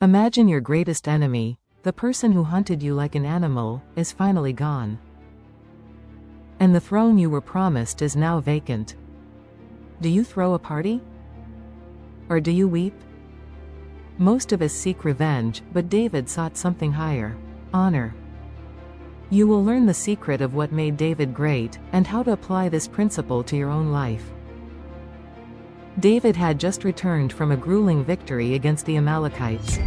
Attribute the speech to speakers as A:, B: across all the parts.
A: Imagine your greatest enemy, the person who hunted you like an animal, is finally gone. And the throne you were promised is now vacant. Do you throw a party? Or do you weep? Most of us seek revenge, but David sought something higher: honor. You will learn the secret of what made David great, and how to apply this principle to your own life. David had just returned from a grueling victory against the Amalekites.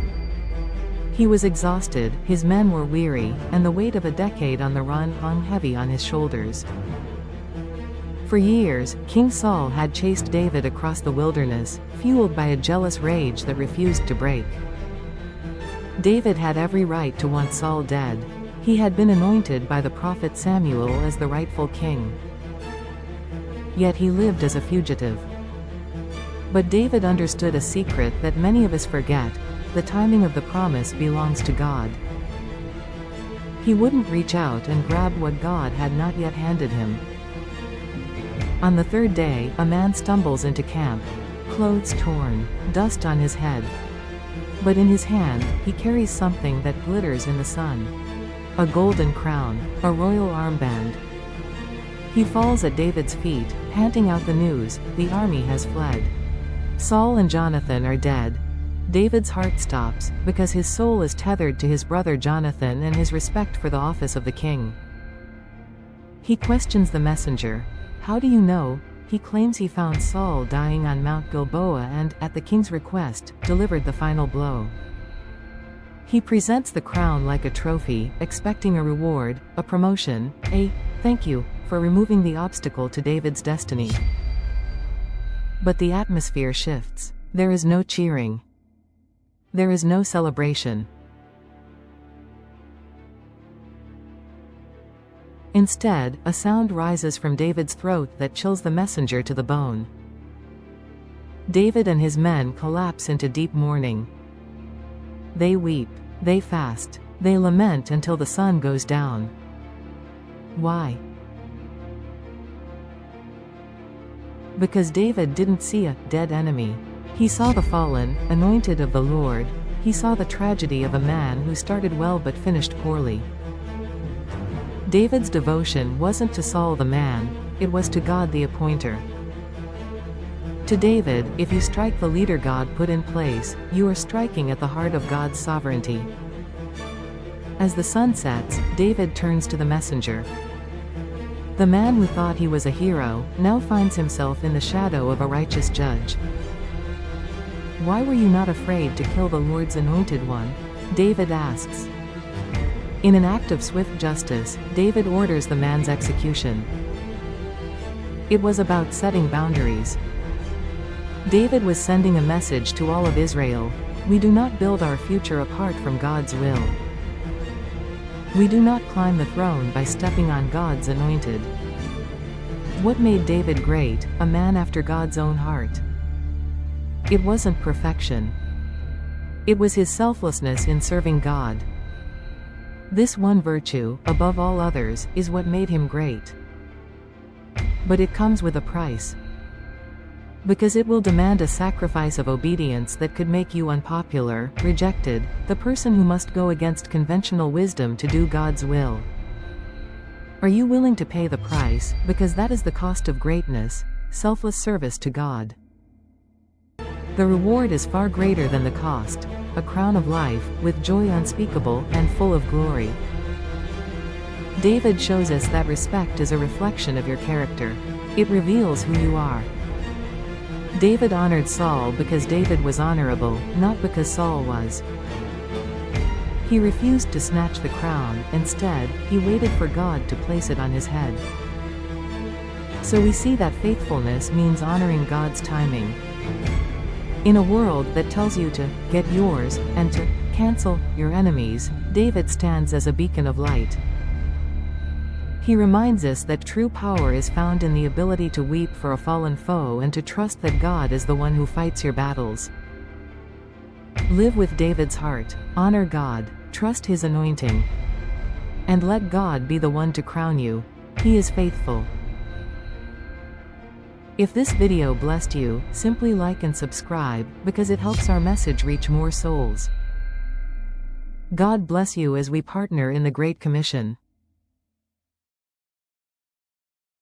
A: He was exhausted, his men were weary, and the weight of a decade on the run hung heavy on his shoulders. For years, King Saul had chased David across the wilderness, fueled by a jealous rage that refused to break. David had every right to want Saul dead. He had been anointed by the prophet Samuel as the rightful king. Yet he lived as a fugitive. But David understood a secret that many of us forget: the timing of the promise belongs to God. He wouldn't reach out and grab what God had not yet handed him. On the third day, a man stumbles into camp, clothes torn, dust on his head. But in his hand, he carries something that glitters in the sun: a golden crown, a royal armband. He falls at David's feet, panting out the news: the army has fled. Saul and Jonathan are dead. David's heart stops, because his soul is tethered to his brother Jonathan and his respect for the office of the king. He questions the messenger. How do you know? He claims he found Saul dying on Mount Gilboa and, at the king's request, delivered the final blow. He presents the crown like a trophy, expecting a reward, a promotion, a thank you for removing the obstacle to David's destiny. But the atmosphere shifts. There is no cheering. There is no celebration. Instead, a sound rises from David's throat that chills the messenger to the bone. David and his men collapse into deep mourning. They weep. They fast. They lament until the sun goes down. Why? Because David didn't see a dead enemy. He saw the fallen, anointed of the Lord. He saw the tragedy of a man who started well but finished poorly. David's devotion wasn't to Saul the man, it was to God the appointer. To David, if you strike the leader God put in place, you are striking at the heart of God's sovereignty. As the sun sets, David turns to the messenger. The man who thought he was a hero, now finds himself in the shadow of a righteous judge. Why were you not afraid to kill the Lord's anointed one? David asks. In an act of swift justice, David orders the man's execution. It was about setting boundaries. David was sending a message to all of Israel: we do not build our future apart from God's will. We do not climb the throne by stepping on God's anointed. What made David great, a man after God's own heart? It wasn't perfection. It was his selflessness in serving God. This one virtue, above all others, is what made him great. But it comes with a price. Because it will demand a sacrifice of obedience that could make you unpopular, rejected, the person who must go against conventional wisdom to do God's will. Are you willing to pay the price, because that is the cost of greatness, selfless service to God? The reward is far greater than the cost: a crown of life, with joy unspeakable and full of glory. David shows us that respect is a reflection of your character. It reveals who you are. David honored Saul because David was honorable, not because Saul was. He refused to snatch the crown, instead, he waited for God to place it on his head. So we see that faithfulness means honoring God's timing. In a world that tells you to get yours, and to cancel your enemies, David stands as a beacon of light. He reminds us that true power is found in the ability to weep for a fallen foe and to trust that God is the one who fights your battles. Live with David's heart, honor God, trust his anointing, and let God be the one to crown you. He is faithful. If this video blessed you, simply like and subscribe, because it helps our message reach more souls. God bless you as we partner in the Great Commission.